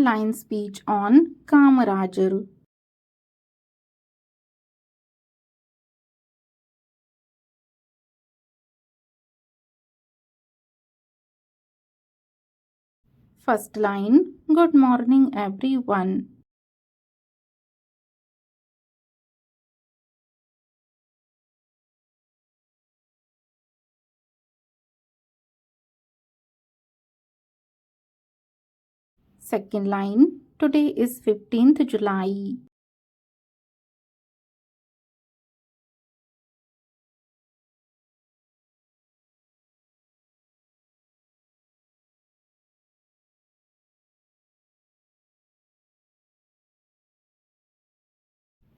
one-line speech on Kamarajar. First line, Good morning everyone. Second line, Today is 15th July.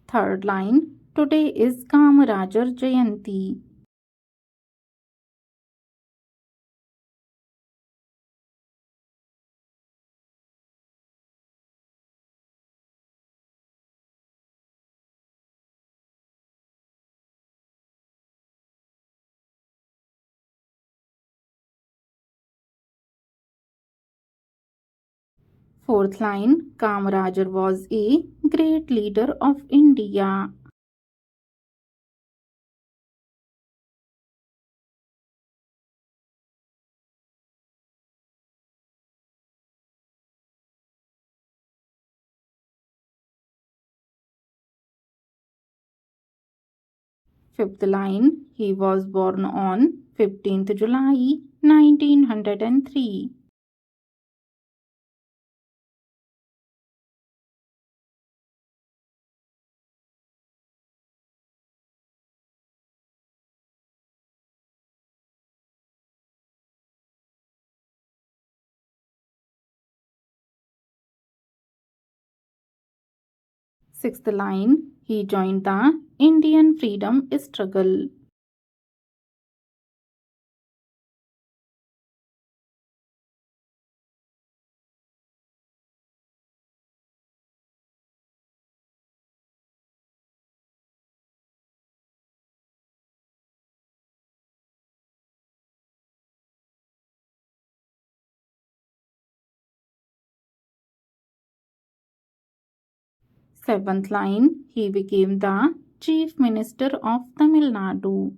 Third line, Today is Kamarajar Jayanti. Fourth line, Kamarajar was a great leader of India. Fifth line, he was born on 15th July 1903. Sixth line, he joined the Indian freedom struggle. Seventh line, he became the Chief Minister of Tamil Nadu.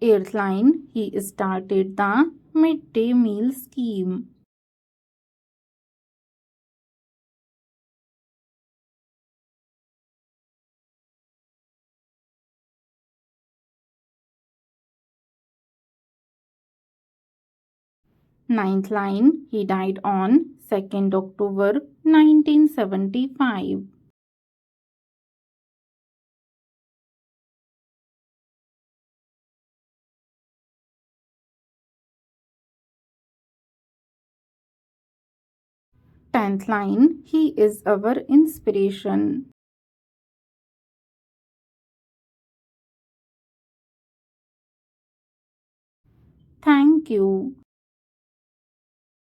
Eighth line, he started the midday meal scheme. Ninth line, he died on 2nd October 1975. 10th line, he is our inspiration. Thank you.